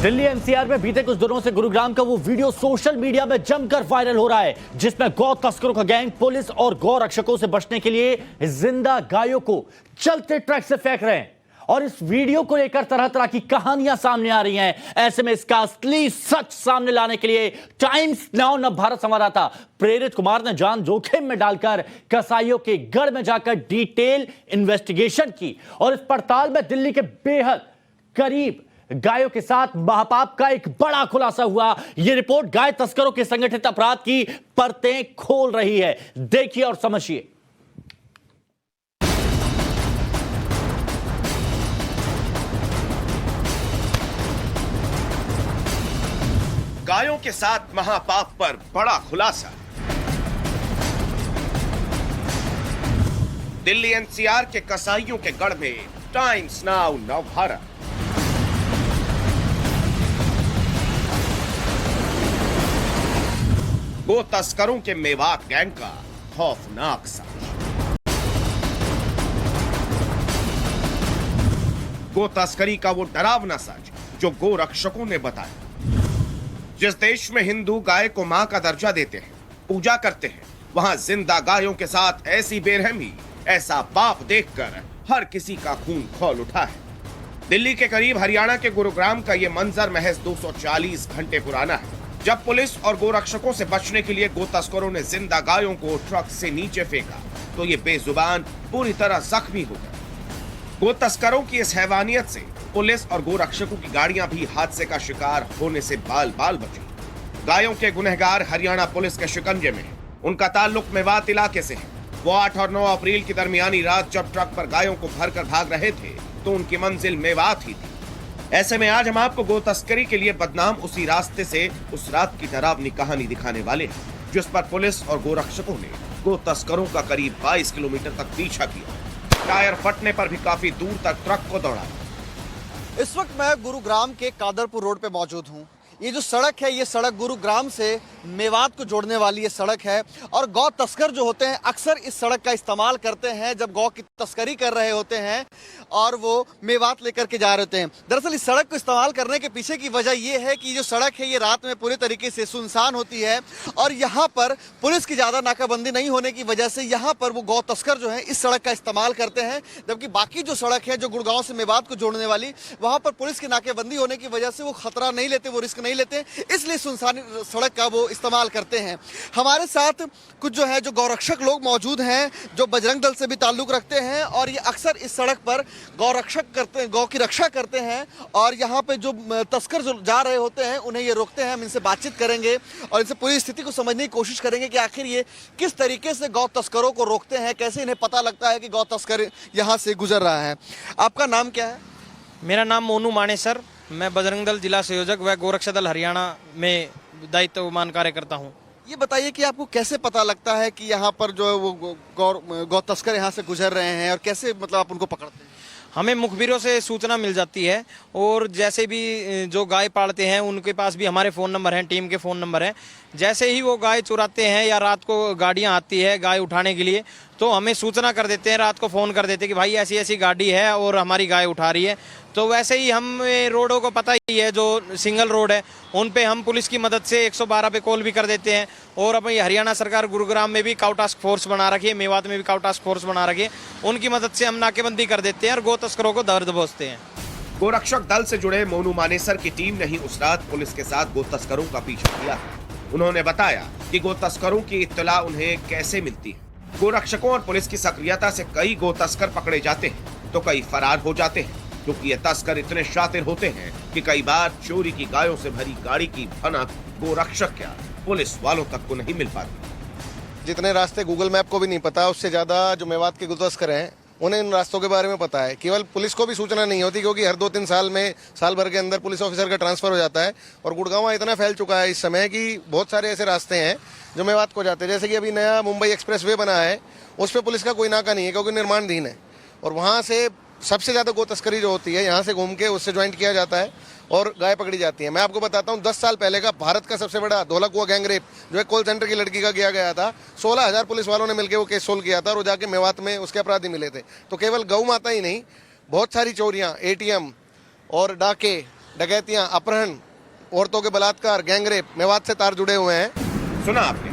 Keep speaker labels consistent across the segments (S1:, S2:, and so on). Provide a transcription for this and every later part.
S1: Delhi NCR में बीते कुछ दिनों से गुरुग्राम का वो वीडियो सोशल मीडिया में जमकर वायरल हो रहा है, जिसमें गौ तस्करों का गैंग पुलिस और गौ रक्षकों से बचने के लिए जिंदा गायों को चलते ट्रक से फेंक रहे हैं। और इस वीडियो को लेकर तरह तरह की कहानियां सामने आ रही हैं। ऐसे में इसका असली सच सामने लाने के लिए टाइम्स नाउ नवभारत संवाददाता प्रेरित कुमार ने जान जोखिम में डालकर कसाईयों के गढ़ में जाकर डिटेल इन्वेस्टिगेशन की और इस पड़ताल में दिल्ली के बेहद करीब गायों के साथ महापाप का एक बड़ा खुलासा हुआ। यह रिपोर्ट गाय तस्करों के संगठित अपराध की परतें खोल रही है। देखिए और समझिए।
S2: गायों के साथ महापाप पर बड़ा खुलासा। दिल्ली एनसीआर के कसाईयों के गढ़ में टाइम्स नाउ नवभारत। गो तस्करों के मेवात गैंग का खौफनाक साक्ष्य। गो तस्करी का वो डरावना सच जो गो रक्षकों ने बताया। जिस देश में हिंदू गाय को मां का दर्जा देते हैं, पूजा करते हैं, वहां जिंदा गायों के साथ ऐसी बेरहमी, ऐसा पाप देखकर हर किसी का खून खौल उठा है। दिल्ली के करीब हरियाणा के गुरुग्राम का यह मंजर महज 240 घंटे पुराना है, जब पुलिस और गोरक्षकों से बचने के लिए गो तस्करों ने जिंदा गायों को ट्रक से नीचे फेंका तो ये बेजुबान पूरी तरह जख्मी हो गए। गो तस्करों की इस हैवानियत से पुलिस और गोरक्षकों की गाड़ियां भी हादसे का शिकार होने से बाल बाल बची। गायों के गुनहगार हरियाणा पुलिस के शिकंजे में हैं। उनका ताल्लुक मेवात इलाके से है। वो 8 और 9 अप्रैल की दरमियानी रात जब ट्रक पर गायों को भरकर भाग रहे थे तो उनकी मंजिल मेवात ही थी। ऐसे में आज हम आपको गो तस्करी के लिए बदनाम उसी रास्ते से उस रात की डरावनी कहानी दिखाने वाले हैं, जिस पर पुलिस और गोरक्षकों ने गो तस्करों का करीब 22 किलोमीटर तक पीछा किया। टायर फटने पर भी काफी दूर तक ट्रक को दौड़ाया।
S3: इस वक्त मैं गुरुग्राम के कादरपुर रोड पे मौजूद हूँ। ये जो सड़क है, ये सड़क गुरुग्राम से मेवात को जोड़ने वाली ये सड़क है और गौ तस्कर जो होते हैं अक्सर इस सड़क का इस्तेमाल करते हैं जब गौ की तस्करी कर रहे होते हैं और वो मेवात लेकर के जा रहे होते हैं। दरअसल इस सड़क को इस्तेमाल करने के पीछे की वजह ये है कि जो सड़क है ये रात में पूरी तरीके से सुनसान होती है और यहाँ पर पुलिस की ज़्यादा नाकाबंदी नहीं होने की वजह से यहाँ पर वो गौ तस्कर जो है इस सड़क का इस्तेमाल करते हैं, जबकि बाकी जो सड़क है जो गुड़गांव से मेवात को जोड़ने वाली, वहाँ पर पुलिस की नाकेबंदी होने की वजह से वो खतरा नहीं लेते, वो रिस्क नहीं लेते, इसलिए सुनसान सड़क का वो इस्तेमाल करते हैं। हमारे साथ कुछ जो है जो गौरक्षक लोग मौजूद हैं जो बजरंग दल से भी ताल्लुक रखते हैं और ये अक्सर इस सड़क पर गौरक्षक करते हैं, गौ की रक्षा करते हैं और यहाँ पे जो तस्कर जो जा रहे होते हैं उन्हें ये रोकते हैं। हम इनसे बातचीत करेंगे और इनसे पूरी स्थिति को समझने की कोशिश करेंगे कि आखिर ये किस तरीके से गौ तस्करों को रोकते हैं, कैसे इन्हें पता लगता है कि गौ तस्कर यहाँ से गुजर रहा है। आपका नाम क्या है?
S4: मेरा नाम मोनू मानेसर, मैं बजरंग दल जिला संयोजक व गोरक्षा दल हरियाणा में दायित्वमान कार्य करता हूँ।
S3: ये बताइए कि आपको कैसे पता लगता है कि यहाँ पर जो वो गौ तस्कर यहाँ से गुजर रहे हैं और कैसे मतलब आप उनको पकड़ते हैं?
S4: हमें मुखबिरों से सूचना मिल जाती है और जैसे भी जो गाय पालते हैं उनके पास भी हमारे फ़ोन नंबर हैं, टीम के फ़ोन नंबर हैं। जैसे ही वो गाय चुराते हैं या रात को गाड़ियाँ आती है गाय उठाने के लिए तो हमें सूचना कर देते हैं, रात को फ़ोन कर देते हैं कि भाई ऐसी ऐसी गाड़ी है और हमारी गाय उठा रही है। तो वैसे ही हम रोडों को पता ही है, जो सिंगल रोड है उन पे हम पुलिस की मदद से 112 पे कॉल भी कर देते हैं और अपनी हरियाणा सरकार गुरुग्राम में भी काउ टास्क फोर्स बना रखी है, मेवात में भी काउ टास्क फोर्स बना रखी है, उनकी मदद से हम नाकेबंदी कर देते हैं और गो तस्करों को दर्द पहुंचते हैं।
S2: गोरक्षक दल से जुड़े मोनू मानेसर की टीम ने ही उस रात पुलिस के साथ गो तस्करों का पीछा किया। उन्होंने बताया कि गो तस्करों की इत्तला उन्हें कैसे मिलती है। गोरक्षकों और पुलिस की सक्रियता से कई गो तस्कर पकड़े जाते हैं तो कई फरार हो जाते हैं, क्योंकि ये तस्कर इतने शातिर होते हैं कि कई बार चोरी की गायों से भरी गाड़ी की भनक गोरक्षक क्या पुलिस वालों तक को नहीं मिल पाती।
S5: जितने रास्ते गूगल मैप को भी नहीं पता, उससे ज्यादा जो मेवात के गो तस्कर हैं उन्हें इन रास्तों के बारे में पता है। केवल पुलिस को भी सूचना नहीं होती, क्योंकि हर 2-3 साल में साल भर के अंदर पुलिस ऑफिसर का ट्रांसफर हो जाता है और गुड़गांव इतना फैल चुका है इस समय कि बहुत सारे ऐसे रास्ते हैं जो मेवात को जाते हैं। जैसे कि अभी नया मुंबई एक्सप्रेस वे बना है, उस पर पुलिस का कोई नाका नहीं है क्योंकि निर्माणाधीन है और वहाँ से सबसे ज़्यादा गो तस्करी जो होती है यहाँ से घूम के उससे ज्वाइंट किया जाता है और गाय पकड़ी जाती है। मैं आपको बताता हूँ 10 साल पहले का भारत का सबसे बड़ा धोलाकुआ गैंग रेप जो एक कॉल सेंटर की लड़की का किया गया था, 16,000 पुलिस वालों ने मिलकर वो केस सोल्व किया था और वो जाके मेवात में उसके अपराधी मिले थे। तो केवल गौ माता ही नहीं, बहुत सारी चोरियाँ, ATM और डाके डकैतियां, अपहरण, औरतों के बलात्कार, गैंगरेप, मेवात से तार जुड़े हुए हैं।
S2: सुना आपने,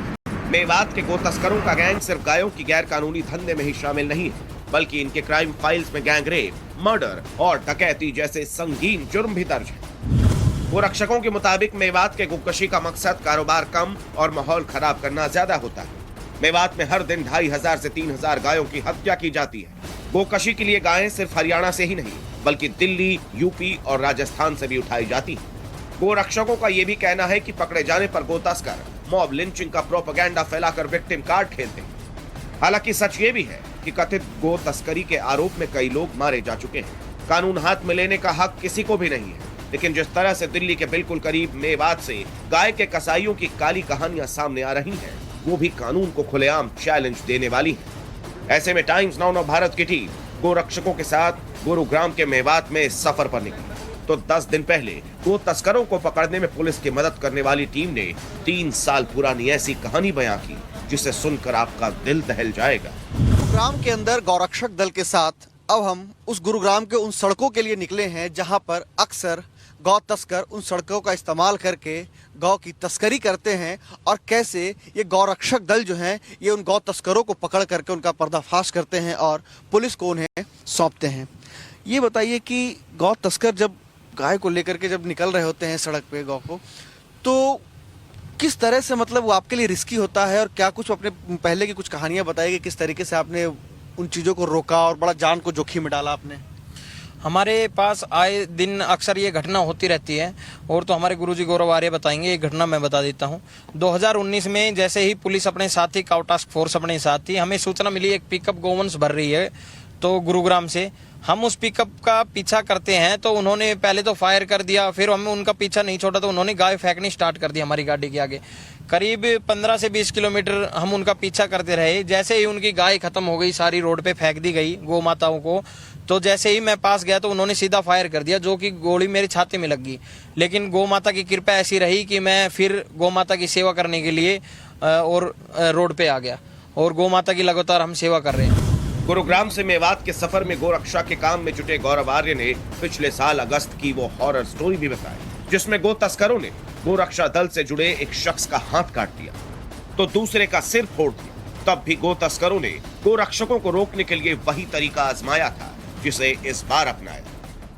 S2: मेवात के गो तस्करों का गैंग सिर्फ गायों की गैर कानूनी धंधे में ही शामिल नहीं है, बल्कि इनके क्राइम फाइल्स में गैंगरेप, मर्डर और डकैती जैसे संगीन जुर्म भी दर्ज है। गोरक्षकों के मुताबिक मेवात के गोकशी का मकसद कारोबार कम और माहौल खराब करना ज्यादा होता है। मेवात में हर दिन 2500 से 3000 गायों की हत्या की जाती है। गोकशी के लिए गायें सिर्फ हरियाणा से ही नहीं, बल्कि दिल्ली, यूपी और राजस्थान से भी उठाई जाती हैं। गोरक्षकों का यह भी कहना है कि पकड़े जाने पर गो तस्कर मॉब लिंचिंग का प्रोपेगेंडा फैलाकर विक्टिम कार्ड खेलते हैं। हालांकि सच ये भी है कि कथित गो तस्करी के आरोप में कई लोग मारे जा चुके हैं। कानून हाथ में लेने का हक किसी को भी नहीं है, लेकिन जिस तरह से दिल्ली के बिल्कुल करीब मेवात से गाय के कसाईयों की काली कहानियां सामने आ रही हैं, वो भी कानून को खुलेआम चैलेंज देने वाली है। ऐसे में टाइम्स नाउ भारत की टीम गोरक्षकों के साथ गुरुग्राम के मेवात में सफर पर निकली। तो 10 दिन पहले गो तस्करों को पकड़ने में पुलिस की मदद करने वाली टीम ने 3 साल पुरानी ऐसी कहानी बयां की, जिसे सुनकर आपका दिल दहल जाएगा।
S3: गुरुग्राम के अंदर गौरक्षक दल के साथ अब हम उस गुरुग्राम के उन सड़कों के लिए निकले हैं जहां पर अक्सर गौ तस्कर उन सड़कों का इस्तेमाल करके गौ की तस्करी करते हैं, और कैसे ये गौरक्षक दल जो हैं ये उन गौ तस्करों को पकड़ करके उनका पर्दाफाश करते हैं और पुलिस को उन्हें सौंपते हैं। ये बताइए कि गौ तस्कर जब गाय को लेकर के जब निकल रहे होते हैं सड़क पे गौ को, तो किस तरह से मतलब वो आपके लिए रिस्की होता है, और क्या कुछ अपने पहले की कुछ कहानियां बताइए किस तरीके से आपने उन चीज़ों को रोका और बड़ा जान को जोखिम में डाला आपने?
S4: हमारे पास आए दिन अक्सर ये घटना होती रहती है, और तो हमारे गुरुजी गौरव आर्य बताएंगे। एक घटना मैं बता देता हूँ। 2019 में जैसे ही पुलिस अपने साथ ही काउ टास्क फोर्स अपने साथ थी, हमें सूचना मिली एक पिकअप गोवंश भर रही है, तो गुरुग्राम से हम उस पिकअप का पीछा करते हैं, तो उन्होंने पहले तो फायर कर दिया, फिर हमें उनका पीछा नहीं छोड़ा तो उन्होंने गाय फेंकनी स्टार्ट कर दी हमारी गाड़ी के आगे। करीब 15 से 20 किलोमीटर हम उनका पीछा करते रहे। जैसे ही उनकी गाय खत्म हो गई, सारी रोड पे फेंक दी गई गौ माताओं को, तो जैसे ही मैं पास गया तो उन्होंने सीधा फायर कर दिया, जो कि गोली मेरी छाती में लग गई। लेकिन गौ माता की कृपा ऐसी रही कि मैं फिर गौ माता की सेवा करने के लिए और रोड पे आ गया, और गौ माता की लगातार हम सेवा कर रहे हैं।
S2: गुरुग्राम से मेवात के सफर में गोरक्षा के काम में जुटे गौरव आर्य ने पिछले साल अगस्त की वो हॉरर स्टोरी भी बताई, जिसमें गो तस्करों ने गोरक्षा दल से जुड़े एक शख्स का हाथ काट दिया तो दूसरे का सिर फोड़ दिया। तब भी गो तस्करों ने गोरक्षकों को रोकने के लिए वही तरीका आजमाया था जिसे इस बार अपनाया।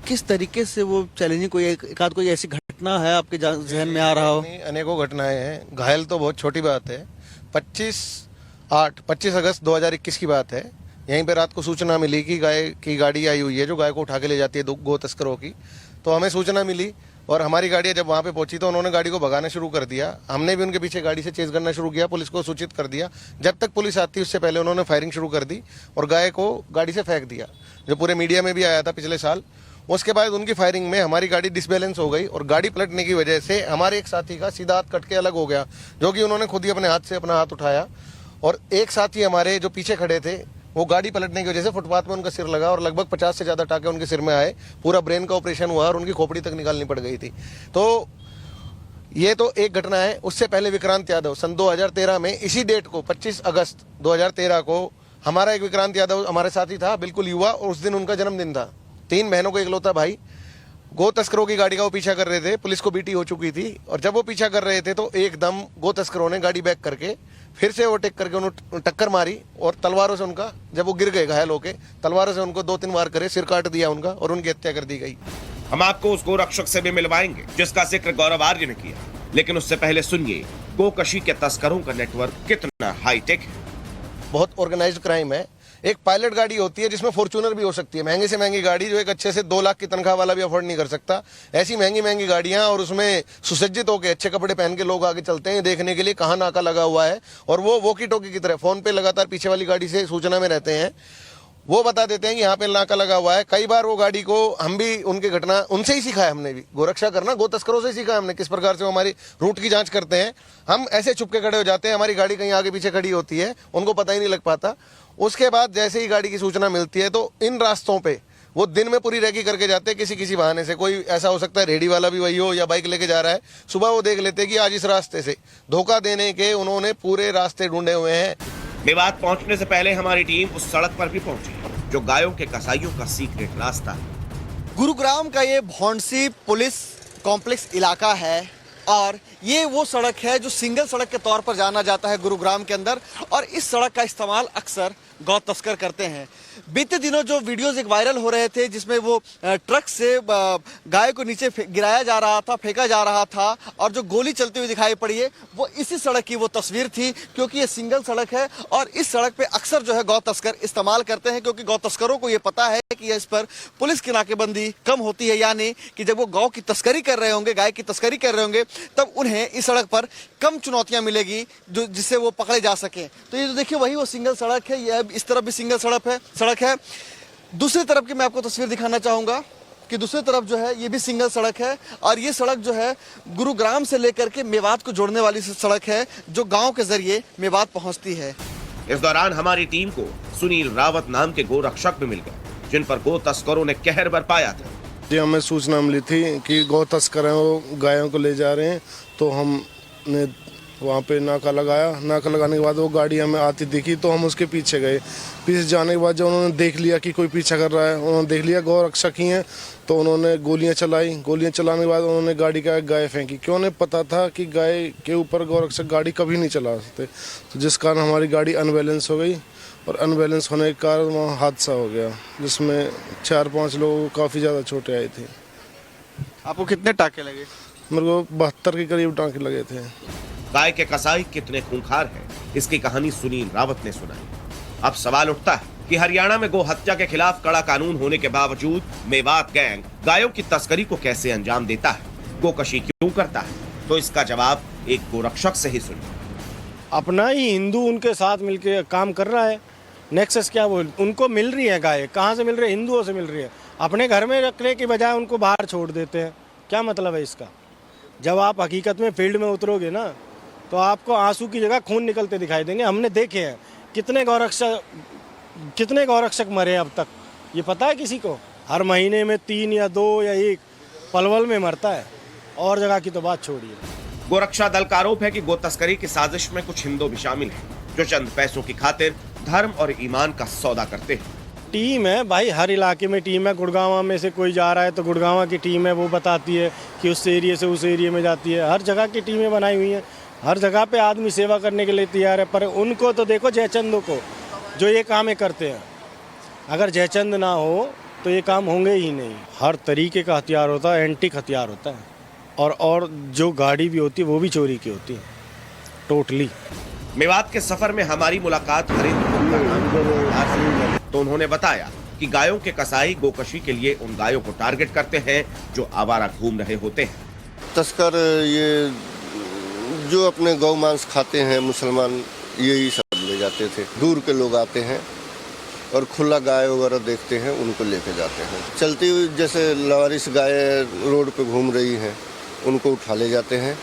S3: किस तरीके से वो चैलेंजिंग, कोई एक आध कोई ऐसी घटना है आपके जहन में आ रहा हो?
S5: अनेकों घटनाएं हैं। घायल तो बहुत छोटी बात है। 25 अगस्त 2021 की बात है। यहीं पे रात को सूचना मिली कि गाय की गाड़ी आई हुई है जो गाय को उठा के ले जाती है गो तस्करों की। तो हमें सूचना मिली और हमारी गाड़ी जब वहाँ पे पहुंची तो उन्होंने गाड़ी को भगाना शुरू कर दिया। हमने भी उनके पीछे गाड़ी से चेज करना शुरू किया, पुलिस को सूचित कर दिया। जब तक पुलिस आती उससे पहले उन्होंने फायरिंग शुरू कर दी और गाय को गाड़ी से फेंक दिया, जो पूरे मीडिया में भी आया था पिछले साल। उसके बाद उनकी फायरिंग में हमारी गाड़ी डिसबैलेंस हो गई और गाड़ी पलटने की वजह से हमारे एक साथी का सीधा हाथ कट के अलग हो गया, जो कि उन्होंने खुद ही अपने हाथ से अपना हाथ उठाया। और एक साथी हमारे जो पीछे खड़े थे, वो गाड़ी पलटने की वजह से फुटपाथ में उनका सिर लगा और लगभग 50 से ज्यादा टाके उनके सिर में आए। पूरा ब्रेन का ऑपरेशन हुआ और उनकी खोपड़ी तक निकालनी पड़ गई थी। तो ये तो एक घटना है। उससे पहले विक्रांत यादव सन 2013 में इसी डेट को 25 अगस्त 2013 को हमारा एक विक्रांत यादव हमारे साथी था, बिल्कुल युवा, और उस दिन उनका जन्मदिन था। 3 बहनों को इकलौता भाई। गो तस्करों की गाड़ी का वो पीछा कर रहे थे, पुलिस को बीटी हो चुकी थी, और जब वो पीछा कर रहे थे तो एकदम गो तस्करों ने गाड़ी बैक करके फिर से ओवरटेक करके उन्होंने टक्कर मारी और तलवारों से उनका, जब वो गिर गए घायल होके, तलवारों से उनको 2-3 वार करे, सिर काट दिया उनका और उनकी हत्या कर दी गई।
S2: हम आपको उस गोरक्षक से भी मिलवाएंगे जिसका जिक्र गौरव आर्य ने किया, लेकिन उससे पहले सुनिए गोकशी के तस्करों का नेटवर्क कितना हाईटेक है।
S5: बहुत ऑर्गेनाइज्ड क्राइम है। एक पायलट गाड़ी होती है जिसमें फॉर्च्यूनर भी हो सकती है, महंगी से महंगी गाड़ी जो एक अच्छे से 2 लाख की तनख्वाह वाला भी अफोर्ड नहीं कर सकता। ऐसी महंगी महंगी गाड़ियां और उसमें सुसज्जित होकर अच्छे कपड़े पहन के लोग आगे चलते हैं देखने के लिए कहाँ नाका लगा हुआ है, और वो वॉकी टॉकी की तरह फोन पे लगातार पीछे वाली गाड़ी से सूचना में रहते हैं। वो बता देते हैं कि यहाँ पे नाका लगा हुआ है। कई बार वो गाड़ी को हम भी उनकी घटना उनसे ही सीखा है, हमने भी गोरक्षा करना गो तस्करों से सीखा है हमने, किस प्रकार से वो हमारी रूट की जांच करते हैं। हम ऐसे छुप के खड़े हो जाते हैं, हमारी गाड़ी कहीं आगे पीछे खड़ी होती है, उनको पता ही नहीं लग पाता। उसके बाद जैसे ही गाड़ी की सूचना मिलती है तो इन रास्तों पे वो दिन में पूरी रेकी करके जाते हैं किसी किसी बहाने से। कोई ऐसा हो सकता है रेडी वाला भी वही हो या बाइक लेके जा रहा है, सुबह वो देख लेते हैं कि आज इस रास्ते से धोखा देने के उन्होंने पूरे रास्ते ढूंढे हुए हैं।
S2: मेवात पहुंचने से पहले हमारी टीम उस सड़क पर भी पहुंची जो गायों के कसाईयों का सीक्रेट रास्ता है।
S3: गुरुग्राम का ये भौंडसी पुलिस कॉम्प्लेक्स इलाका है और ये वो सड़क है जो सिंगल सड़क के तौर पर जाना जाता है गुरुग्राम के अंदर, और इस सड़क का इस्तेमाल अक्सर गौ तस्कर करते हैं। बीते दिनों जो वीडियोस एक वायरल हो रहे थे जिसमें वो ट्रक से गाय को नीचे गिराया जा रहा था, फेंका जा रहा था और जो गोली चलती हुई दिखाई पड़ी है वो इसी सड़क की वो तस्वीर थी, क्योंकि ये सिंगल सड़क है और इस सड़क पे अक्सर जो है गौ तस्कर इस्तेमाल करते हैं, क्योंकि गौ तस्करों को ये पता है कि इस पर पुलिस की नाकेबंदी कम होती है, यानी कि जब वो गौ की तस्करी कर रहे होंगे, गाय की तस्करी कर रहे होंगे, तब उन्हें इस सड़क पर कम चुनौतियां मिलेगी जो जिससे वो पकड़े जा सके। तो ये जो देखिए वही वो सिंगल सड़क है, ये इस तरफ भी सिंगल सड़क है। दूसरी तरफ की मैं आपको तस्वीर दिखाना चाहूंगा कि दूसरी तरफ जो है ये भी सिंगल सड़क है और ये सड़क जो है गुरुग्राम से लेकर के मेवात को जोड़ने वाली सड़क है जो गांव के जरिए मेवात पहुंचती है।
S2: इस दौरान हमारी टीम को सुनील रावत नाम के गोरक्षक भी मिल गए जिन पर गो तस्करों ने कहर बरपाया था।
S5: जी हमें सूचना मिली थी कि गौ तस्कर हैं, वो गायों को ले जा रहे हैं, तो हमने वहाँ पे नाका लगाया। नाका लगाने के बाद वो गाड़ी हमें आती दिखी तो हम उसके पीछे गए। पीछे जाने के बाद जब उन्होंने देख लिया कि कोई पीछा कर रहा है, उन्होंने देख लिया गौ रक्षक ही हैं, तो उन्होंने गोलियां चलाई। गोलियां चलाने के बाद उन्होंने गाड़ी का गाय फेंकी, क्यों उन्हें पता था कि गाय के ऊपर गौ रक्षक गाड़ी कभी नहीं चला सकते, तो जिस कारण हमारी गाड़ी अनबैलेंस हो गई और अनबैलेंस होने के कारण वहाँ हादसा हो गया जिसमें 4-5 लोगों को काफ़ी ज़्यादा चोटें आई थी।
S3: आपको कितने टाके लगे?
S5: मेरे को 72 के करीब टाँके लगे थे।
S2: गाय के कसाई कितने खूंखार हैं, इसकी कहानी सुनील रावत ने सुनाई। अब सवाल उठता है कि हरियाणा में गो हत्या के खिलाफ कड़ा कानून होने के बावजूद मेवात गैंग गायों की तस्करी को कैसे अंजाम देता है, गोकशी क्यों करता है, तो इसका जवाब एक गोरक्षक से ही सुनिए।
S6: अपना ही हिंदू उनके साथ मिलके काम कर रहा है। नेक्सस क्या वो उनको मिल रही है गाय, कहाँ से मिल रही है? हिंदुओं से मिल रही है। अपने घर में रखने की बजाय उनको बाहर छोड़ देते हैं। क्या मतलब है इसका? जब आप हकीकत में फील्ड में उतरोगे ना तो आपको आंसू की जगह खून निकलते दिखाई देंगे। हमने देखे हैं कितने गौरक्षक मरे अब तक, ये पता है किसी को? हर महीने में 3 या 2 या 1 पलवल में मरता है, और जगह की तो बात छोड़िए।
S2: गोरक्षा दल का आरोप है कि गो तस्करी की साजिश में कुछ हिंदू भी शामिल हैं जो चंद पैसों की खातिर धर्म और ईमान का सौदा करते हैं।
S6: टीम है भाई, हर इलाके में टीम है। गुड़गांव में से कोई जा रहा है तो गुड़गांव की टीम है, वो बताती है कि उस एरिया से उस एरिया में जाती है। हर जगह की टीमें बनाई हुई हैं, हर जगह पे आदमी सेवा करने के लिए तैयार है। पर उनको तो देखो, जयचंदों को, जो ये काम ये करते हैं। अगर जयचंद ना हो तो ये काम होंगे ही नहीं। हर तरीके का हथियार होता है, एंटीक हथियार होता है, और जो गाड़ी भी होती है वो भी चोरी की होती है टोटली।
S2: मेवात के सफर में हमारी मुलाकात हरिंद्र तो उन्होंने बताया कि गायों के कसाई गोकशी के लिए उन गायों को टारगेट करते हैं जो आवारा घूम रहे होते हैं।
S7: तस्कर ये जो अपने गौ मांस खाते हैं मुसलमान, यही सब ले जाते थे। दूर के लोग आते हैं और खुला गाय वगैरह देखते हैं, उनको लेके जाते हैं। चलती हुई जैसे लवारिस गाय रोड पे घूम रही हैं, उनको उठा ले जाते हैं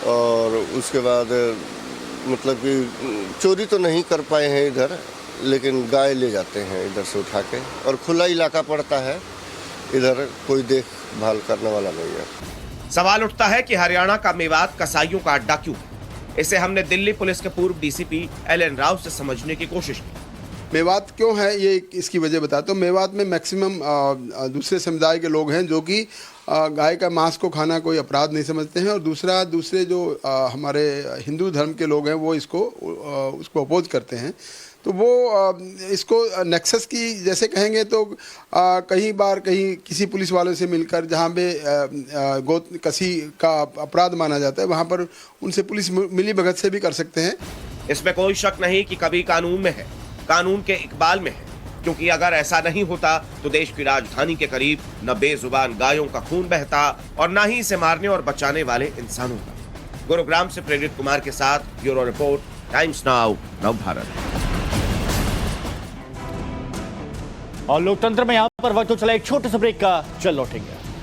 S7: और उसके बाद मतलब कि चोरी तो नहीं कर पाए हैं इधर, लेकिन गाय ले जाते हैं इधर से उठा के, और खुला इलाका पड़ता है, इधर कोई देखभाल करने वाला नहीं है।
S2: सवाल उठता है कि हरियाणा का मेवात कसाईयों का अड्डा क्यों है। इसे हमने दिल्ली पुलिस के पूर्व डीसीपी एल.एन. राव से समझने की कोशिश की।
S8: मेवात क्यों है, ये इसकी वजह बताता हूँ। मेवात में मैक्सिमम दूसरे समुदाय के लोग हैं जो कि गाय का मांस को खाना कोई अपराध नहीं समझते हैं, और दूसरे जो हमारे हिंदू धर्म के लोग हैं वो उसको अपोज करते हैं। तो वो इसको नेक्सस की जैसे कहेंगे तो कई बार किसी पुलिस वालों से मिलकर जहाँ पे गो कसी का अपराध माना जाता है वहाँ पर उनसे पुलिस मिली भगत से भी कर सकते हैं।
S2: इसमें कोई शक नहीं कि कभी कानून में है, कानून के इकबाल में है, क्योंकि अगर ऐसा नहीं होता तो देश की राजधानी के करीब न बेजुबान गायों का खून बहता और न ही इसे मारने और बचाने वाले इंसानों का। गुरुग्राम से प्रेरित कुमार के साथ bureau report, times now, Navbharat.
S1: और लोकतंत्र में यहां पर वक्त तो चला एक छोटे से ब्रेक का, चल लौटेंगे।